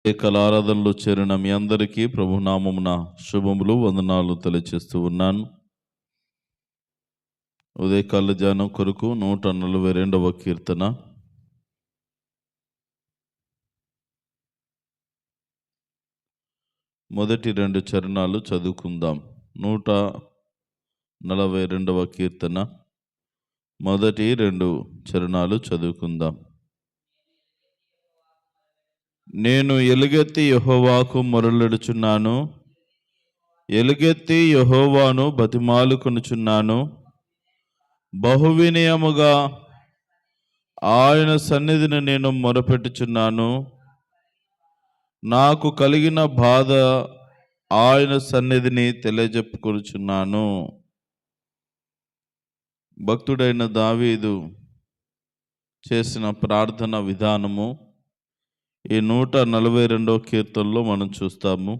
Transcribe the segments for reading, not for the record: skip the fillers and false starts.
ఏకల ఆరాధనలో చేరిన మీ అందరికీ ప్రభునామమున శుభములు వందనాలు తెలియచేస్తూ ఉన్నాను. ఉదయకాల ధ్యానం కొరకు 142వ కీర్తన. మొదటి 2 చరణాలు చదువుకుందాం. 142వ కీర్తన మొదటి 2 చరణాలు చదువుకుందాం. నేను ఎలుగెత్తి యెహోవాకు మొరలెడుచున్నాను, ఎలుగెత్తి యెహోవాను బతిమాలుకొనుచున్నాను. బహువినయముగా ఆయన సన్నిధిని నేను మొరపెట్టుచున్నాను. నాకు కలిగిన బాధ ఆయన సన్నిధిని తెలియజెప్పుకొనుచున్నాను. భక్తుడైన దావీదు చేసిన ప్రార్థన విధానము ఈ 142వ కీర్తనలో మనం చూస్తాము.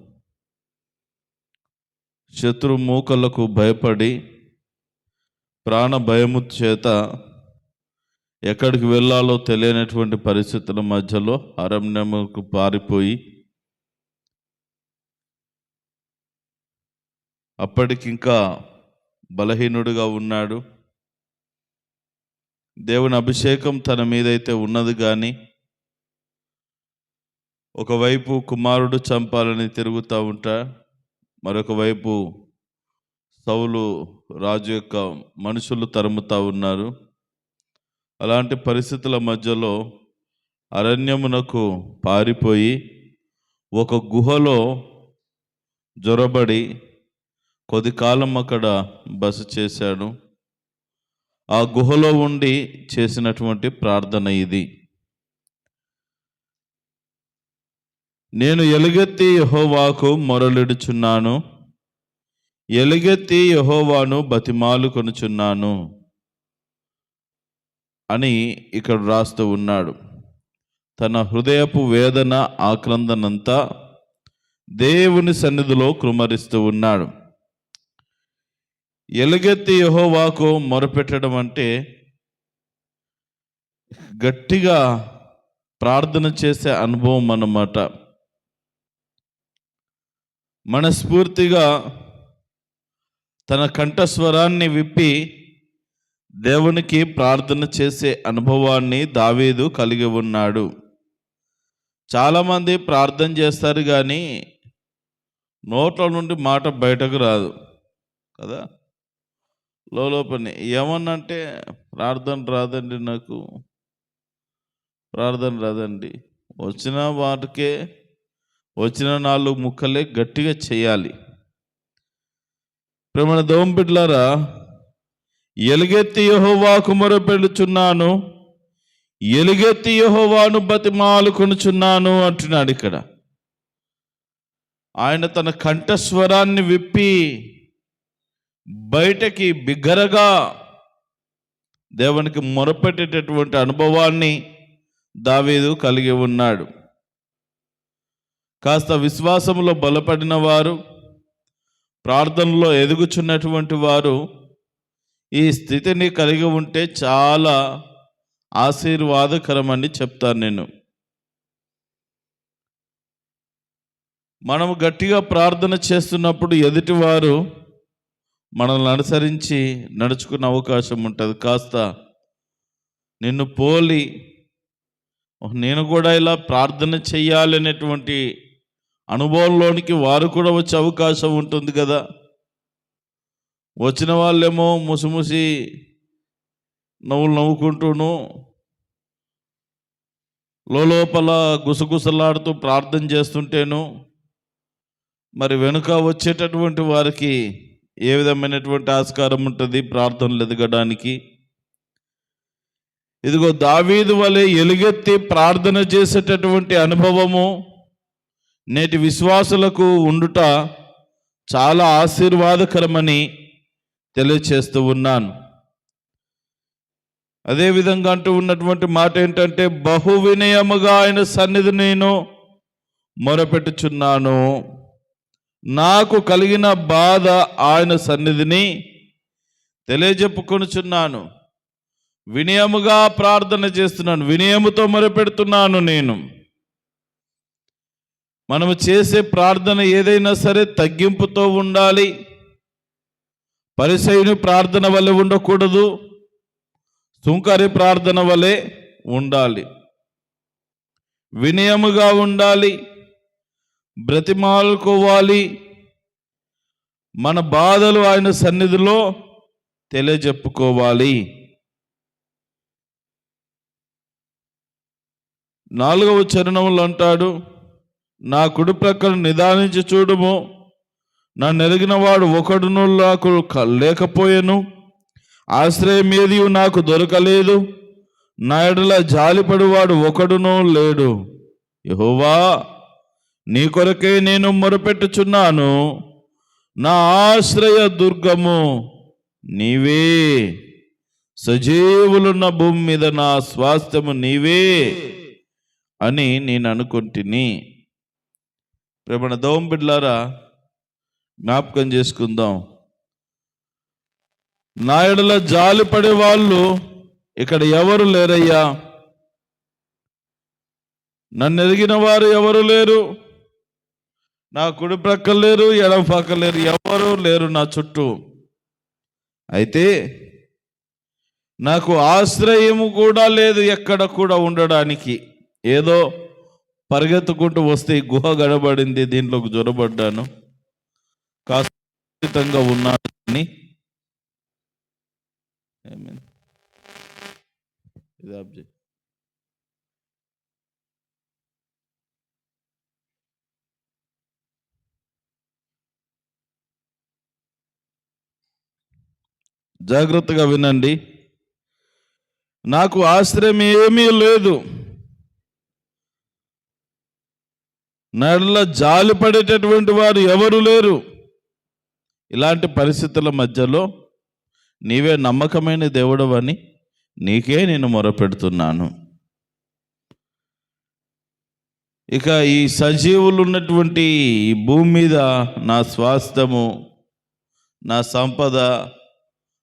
శత్రు మూకలకు భయపడి ప్రాణ భయము చేత ఎక్కడికి వెళ్ళాలో తెలియనటువంటి పరిస్థితుల మధ్యలో అరణ్యముకు పారిపోయి అప్పటికింకా బలహీనుడిగా ఉన్నాడు. దేవుని అభిషేకం తన మీదైతే ఉన్నది, కానీ ఒకవైపు కుమారుడు చంపాలని తిరుగుతూ ఉంటా, మరొక వైపు సౌలు రాజు యొక్క మనుషులు తరుముతూ ఉన్నారు. అలాంటి పరిస్థితుల మధ్యలో అరణ్యమునకు పారిపోయి ఒక గుహలో జొరబడి కొద్ది కాలం అక్కడ బస చేశాడు. ఆ గుహలో ఉండి చేసినటువంటి ప్రార్థన ఇది. నేను ఎలుగెత్తి యెహోవాకు మొరలెడుచున్నాను, ఎలుగెత్తి యెహోవాను బతిమాలుకొనుచున్నాను అని ఇక్కడ రాస్తూ ఉన్నాడు. తన హృదయపు వేదన ఆక్రందనంతా దేవుని సన్నిధిలో కృమ్మరిస్తూ ఉన్నాడు. ఎలుగెత్తి యెహోవాకు మొరపెట్టడం అంటే గట్టిగా ప్రార్థన చేసే అనుభవం అన్నమాట. మనస్ఫూర్తిగా తన కంఠస్వరాన్ని విప్పి దేవునికి ప్రార్థన చేసే అనుభవాన్ని దావీదు కలిగి ఉన్నాడు. చాలామంది ప్రార్థన చేస్తారు, కానీ నోట్ల నుండి మాట బయటకు రాదు కదా. లోపలనే ఏమన్నంటే ప్రార్థన రాదండి, నాకు ప్రార్థన రాదండి. వచ్చిన వాటికే, వచ్చిన 4 ముక్కలే గట్టిగా చేయాలి. ప్రేమన దేవుని బిడ్డలారా, ఎలుగెత్తి యెహోవాకు మొరపెడుచున్నాను, ఎలుగెత్తి యెహోవాను బతిమాలుకొనుచున్నాను అంటున్నాడు ఇక్కడ. ఆయన తన కంఠస్వరాన్ని విప్పి బయటకి బిగ్గరగా దేవునికి మొరపెట్టేటటువంటి అనుభవాన్ని దావీదు కలిగి ఉన్నాడు. కాస్త విశ్వాసంలో బలపడిన వారు, ప్రార్థనలో ఎదుగుచున్నటువంటి వారు ఈ స్థితిని కలిగి ఉంటే చాలా ఆశీర్వాదకరమని చెప్తాను నేను. మనము గట్టిగా ప్రార్థన చేస్తున్నప్పుడు ఎదుటివారు మనల్ని అనుసరించి నడుచుకునే అవకాశం ఉంటుంది. కాస్త నిన్ను పోలి నేను కూడా ఇలా ప్రార్థన చెయ్యాలి అనేటువంటి అనుభవంలోనికి వారు కూడా వచ్చే అవకాశం ఉంటుంది కదా. వచ్చిన వాళ్ళేమో ముసిముసి నవ్వుకుంటూను లోపల గుసగుసలాడుతూ ప్రార్థన చేస్తుంటేను, మరి వెనుక వచ్చేటటువంటి వారికి ఏ విధమైనటువంటి ఆస్కారం ఉంటుంది ప్రార్థనలు ఎదగడానికి? ఇదిగో దావీదు వలె ఎలుగెత్తి ప్రార్థన చేసేటటువంటి అనుభవము నేటి విశ్వాసులకు ఉండుట చాలా ఆశీర్వాదకరమని తెలియచేస్తూ ఉన్నాను. అదేవిధంగా అంటూ ఉన్నటువంటి మాట ఏంటంటే, బహు వినయముగా ఆయన సన్నిధి నేను మొరపెట్టుచున్నాను, నాకు కలిగిన బాధ ఆయన సన్నిధిని తెలియజెప్పుకొనుచున్నాను. వినయముగా ప్రార్థన చేస్తున్నాను, వినయముతో మొరపెడుతున్నాను. నేను మనము చేసే ప్రార్థన ఏదైనా సరే తగ్గింపుతో ఉండాలి. పరిసయ్యుని ప్రార్థన వలె ఉండకూడదు, సుంకరి ప్రార్థన వలె ఉండాలి. వినయముగా ఉండాలి, బ్రతిమాలుకోవాలి, మన బాధలు ఆయన సన్నిధిలో తెలియజెప్పుకోవాలి. 4వ చరణంలో అంటాడు, నా కుడి ప్రక్కన నిదానించి చూడుము, నన్ను ఎరిగిన వాడు ఒకడును నాకు లేకపోయెను, ఆశ్రయం ఏది నాకు దొరకలేదు, నా ఎడల జాలిపడివాడు ఒకడునూ లేడు. యెహోవా, నీ కొరకే నేను మొరపెట్టుచున్నాను, నా ఆశ్రయ దుర్గము నీవే, సజీవులున్న భూమి మీద నా స్వాస్థ్యము నీవే అని నేను అనుకుంటుని. ప్రేమణ దోమ బిడ్డలారా, జ్ఞాపకం చేసుకుందాం. నా ఎడల జాలి పడే వాళ్ళు ఇక్కడ ఎవరు లేరయ్యా. నన్ను ఎరిగిన వారు ఎవరు లేరు, నా కుడి ప్రక్క లేరు, ఎడమ పక్క లేరు, ఎవరు లేరు నా చుట్టూ. అయితే నాకు ఆశ్రయము కూడా లేదు ఎక్కడ కూడా ఉండడానికి. ఏదో పరిగెత్తుకుంటూ వస్తే ఈ గుహ గడబడింది, దీంట్లోకి జ్వరబడ్డాను, ఖచ్చితంగా ఉన్నాను అని. జాగ్రత్తగా వినండి. నాకు ఆశ్రయం ఏమీ లేదు, నల్ల జాలి పడేటటువంటి వారు ఎవరు లేరు. ఇలాంటి పరిస్థితుల మధ్యలో నీవే నమ్మకమైన దేవుడవని నీకే నేను మొరపెడుతున్నాను. ఇక ఈ సజీవులు ఉన్నటువంటి ఈ భూమి మీద నా స్వాస్థ్యము, నా సంపద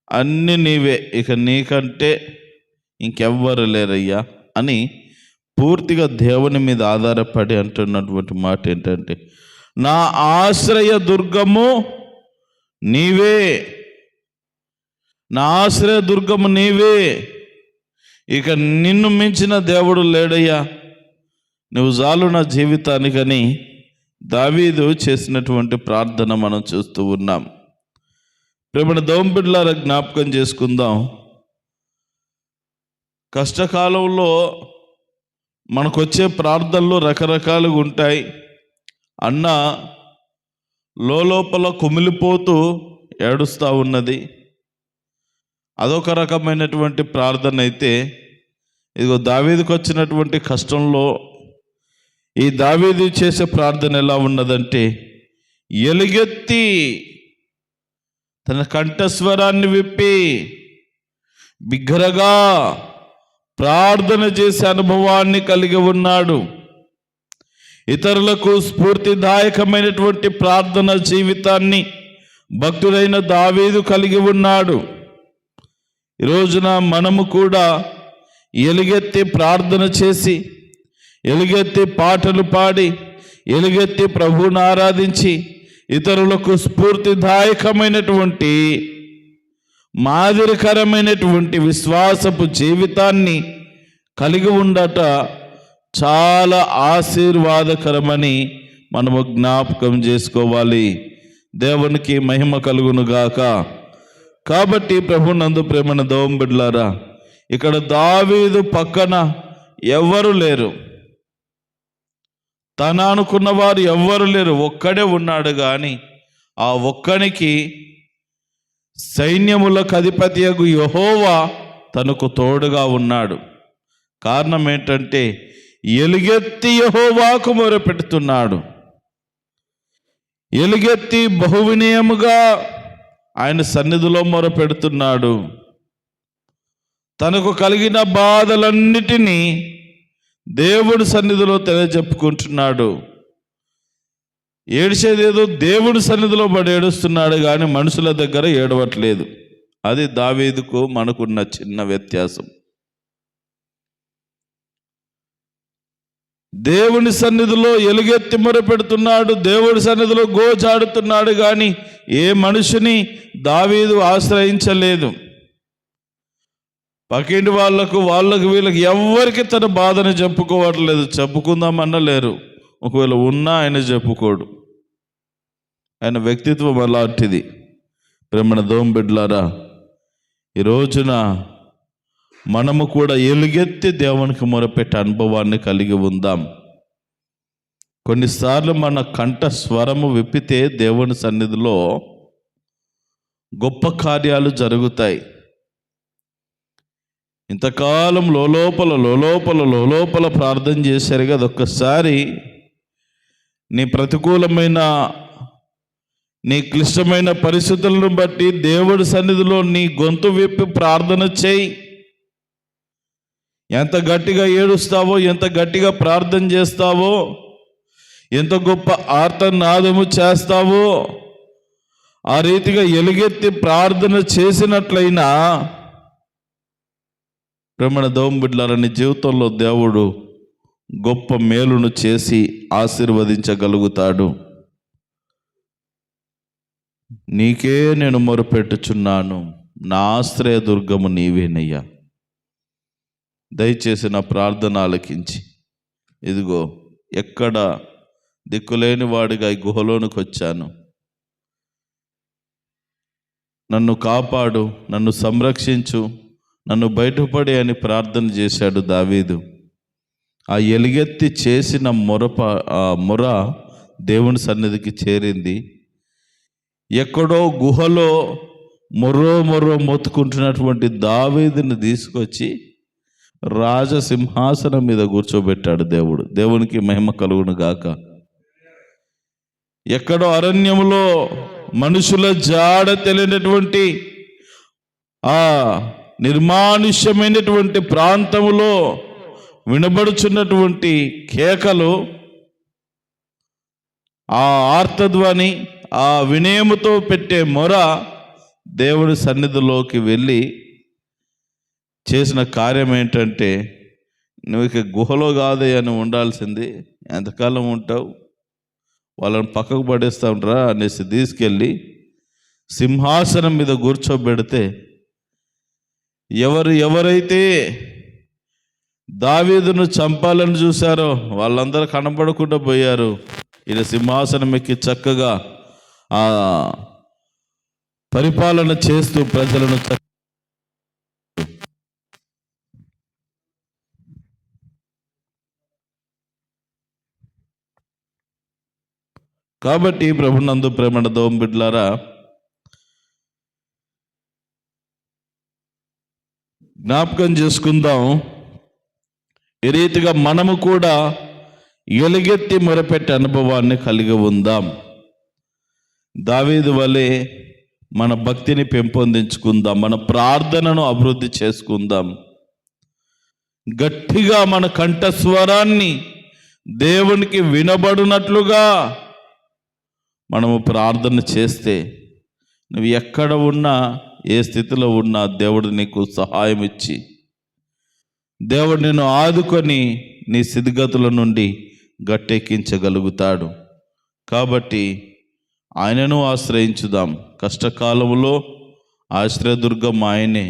అన్నీ నీవే, ఇక నీకంటే ఇంకెవ్వరు లేరయ్యా అని పూర్తిగా దేవుని మీద ఆధారపడి అంటున్నటువంటి మాట ఏంటంటే, నా ఆశ్రయ దుర్గము నీవే, నా ఆశ్రయ దుర్గము నీవే, ఇక నిన్ను మించిన దేవుడు లేడయ్యా, నువ్వు చాలు నా జీవితానికని దావీదు చేసినటువంటి ప్రార్థన మనం చూస్తూ ఉన్నాం. ప్రేమణ దోంబిడ్లారా, జ్ఞాపకం చేసుకుందాం. కష్టకాలంలో మనకు వచ్చే ప్రార్థనలు రకరకాలుగా ఉంటాయి. అన్న లోపల కుమిలిపోతూ ఏడుస్తూ ఉన్నది, అదొక రకమైనటువంటి ప్రార్థన. అయితే ఇదిగో దావీదుకు వచ్చినటువంటి కష్టంలో ఈ దావీదు చేసే ప్రార్థన ఎలా ఉన్నదంటే, ఎలుగెత్తి తన కంఠస్వరాన్ని విప్పి బిగ్గరగా ప్రార్థన చేసే అనుభవాన్ని కలిగి ఉన్నాడు. ఇతరులకు స్ఫూర్తిదాయకమైనటువంటి ప్రార్థన జీవితాన్ని భక్తుడైన దావీదు కలిగి ఉన్నాడు. ఈ రోజున మనము కూడా ఎలుగెత్తి ప్రార్థన చేసి, ఎలుగెత్తి పాటలు పాడి, ఎలుగెత్తి ప్రభువుని ఆరాధించి, ఇతరులకు స్ఫూర్తిదాయకమైనటువంటి మాదిరికరమైనటువంటి విశ్వాసపు జీవితాన్ని కలిగి ఉండట చాలా ఆశీర్వాదకరమని మనము జ్ఞాపకం చేసుకోవాలి. దేవునికి మహిమ కలుగునుగాక. కాబట్టి ప్రభునందు ప్రేమన దోంబిడ్లారా, ఇక్కడ దావీదు పక్కన ఎవ్వరు లేరు, తన అనుకున్న వారు ఎవ్వరు లేరు, ఒక్కడే ఉన్నాడు. కానీ ఆ ఒక్కనికి సైన్యములకు అధిపతియగు యెహోవా తనకు తోడుగా ఉన్నాడు. కారణం ఏంటంటే, ఎలుగెత్తి యెహోవాకు మొరపెడుతున్నాడు. ఎలుగెత్తి బహువినయముగా ఆయన సన్నిధిలో మొరపెడుతున్నాడు. తనకు కలిగిన బాధలన్నిటినీ దేవుడి సన్నిధిలో తెలియజెప్పుకుంటున్నాడు. ఏడ్చేదేదో దేవుడి సన్నిధిలో పడి ఏడుస్తున్నాడు, కానీ మనుషుల దగ్గర ఏడవట్లేదు. అది దావీదుకు మనకున్న చిన్న వ్యత్యాసం. దేవుని సన్నిధిలో ఎలుగెత్తి మొరపెడుతున్నాడు, దేవుడి సన్నిధిలో గోజాడుతున్నాడు, కానీ ఏ మనిషిని దావీదు ఆశ్రయించలేదు. పక్కింటి వాళ్ళకు వీళ్ళకి ఎవరికి తన బాధను చెప్పుకోవట్లేదు, చెప్పుకుందామన్నా లేరు. ఒకవేళ ఉన్నా ఆయన చెప్పుకోడు. ఆయన వ్యక్తిత్వం అలాంటిది. ప్రేమణ దోమ బిడ్డలారా, ఈ రోజున మనము కూడా ఎలుగెత్తి దేవునికి మొరపెట్టే అనుభవాన్ని కలిగి ఉందాం. కొన్నిసార్లు మన కంఠ స్వరము విప్పితే దేవుని సన్నిధిలో గొప్ప కార్యాలు జరుగుతాయి. ఇంతకాలం లోలోపల ప్రార్థన చేశారు కదా, ఒక్కసారి నీ ప్రతికూలమైన, నీ క్లిష్టమైన పరిస్థితులను బట్టి దేవుడి సన్నిధిలో నీ గొంతు విప్పి ప్రార్థన చేయి. ఎంత గట్టిగా ఏడుస్తావో, ఎంత గట్టిగా ప్రార్థన చేస్తావో, ఎంత గొప్ప ఆర్తనాదము చేస్తావో, ఆ రీతిగా ఎలుగెత్తి ప్రార్థన చేసినట్లయినా ప్రేమణ దోంబిడ్లారని జీవితంలో దేవుడు గొప్ప మేలును చేసి ఆశీర్వదించగలుగుతాడు. నీకే నేను మొరపెట్టుచున్నాను, నా ఆశ్రయదుర్గము నీవేనయ్యా. దయచేసి నా ప్రార్థన ఆలకించి, ఇదిగో ఎక్కడ దిక్కులేని వాడిగా ఈ గుహలోనికి వచ్చాను, నన్ను కాపాడు, నన్ను సంరక్షించు, నన్ను బయటపడి అని ప్రార్థన చేశాడు దావీదు. ఆ ఎలుగెత్తి చేసిన మొర దేవుని సన్నిధికి చేరింది. ఎక్కడో గుహలో మొర్రో మొత్తుకుంటున్నటువంటి దావీదుని తీసుకొచ్చి రాజసింహాసనం మీద కూర్చోబెట్టాడు దేవుడు. దేవునికి మహిమ కలుగును గాక. ఎక్కడో అరణ్యములో మనుషుల జాడ తెలియనటువంటి ఆ నిర్మానుష్యమైనటువంటి ప్రాంతములో వినబడుచున్నటువంటి కేకలు, ఆ ఆర్తధ్వని, ఆ వినయముతో పెట్టే మొర దేవుడి సన్నిధిలోకి వెళ్ళి చేసిన కార్యం ఏంటంటే, నువ్వు ఇక గుహలో కాదే అని ఉండాల్సింది, ఎంతకాలం ఉంటావు, వాళ్ళని పక్కకు పడేస్తా ఉంటారా అనేసి తీసుకెళ్ళి సింహాసనం మీద కూర్చోబెడితే, ఎవరైతే దావీదును చంపాలని చూశారో వాళ్ళందరూ కనబడకుండా పోయారు. ఈయన సింహాసనం ఎక్కి చక్కగా ఆ పరిపాలన చేస్తూ ప్రజలను కాబట్టి ప్రభునందు ప్రేమణ దోంబిడ్లారా, జ్ఞాపకం చేసుకుందాం. ఈ రీతిగా మనము కూడా ఎలుగెత్తి మొరపెట్టే అనుభవాన్ని కలిగి ఉందాం. దావీదు వలె మన భక్తిని పెంపొందించుకుందాం, మన ప్రార్థనను అభివృద్ధి చేసుకుందాం. గట్టిగా మన కంఠస్వరాన్ని దేవునికి వినబడినట్లుగా మనము ప్రార్థన చేస్తే, నువ్వు ఎక్కడ ఉన్నా, ఏ స్థితిలో ఉన్నా, దేవుడు నీకు సహాయం ఇచ్చి, దేవుడు నిన్ను ఆదుకొని నీ స్థితిగతుల నుండి గట్టెక్కించగలుగుతాడు. కాబట్టి ఆయనను ఆశ్రయించుదాం. కష్టకాలంలో ఆశ్రయదుర్గం ఆయనే.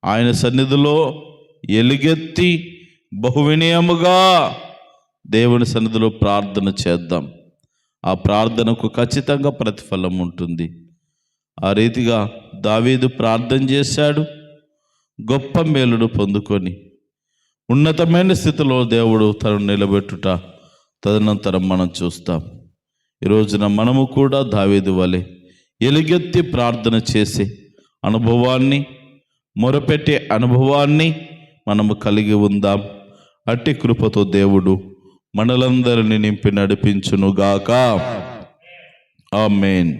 ఆయన సన్నిధిలో ఎలుగెత్తి బహువినయముగా దేవుని సన్నిధిలో ప్రార్థన చేద్దాం. ఆ ప్రార్థనకు ఖచ్చితంగా ప్రతిఫలం ఉంటుంది. ఆ రీతిగా దావీదు ప్రార్థన చేశాడు, గొప్ప మేలును పొందుకొని ఉన్నతమైన స్థితిలో దేవుడు తనను నిలబెట్టుట తదనంతరం మనం చూస్తాం. ఈ రోజున మనము కూడా దావీదు వలె ఎలుగెత్తి ప్రార్థన చేసే అనుభవాన్ని, మొరపెట్టే అనుభవాన్ని మనము కలిగి ఉందాం. అట్టి కృపతో దేవుడు మనలందరినీ నింపి నడిపించునుగాక. ఆమేన్.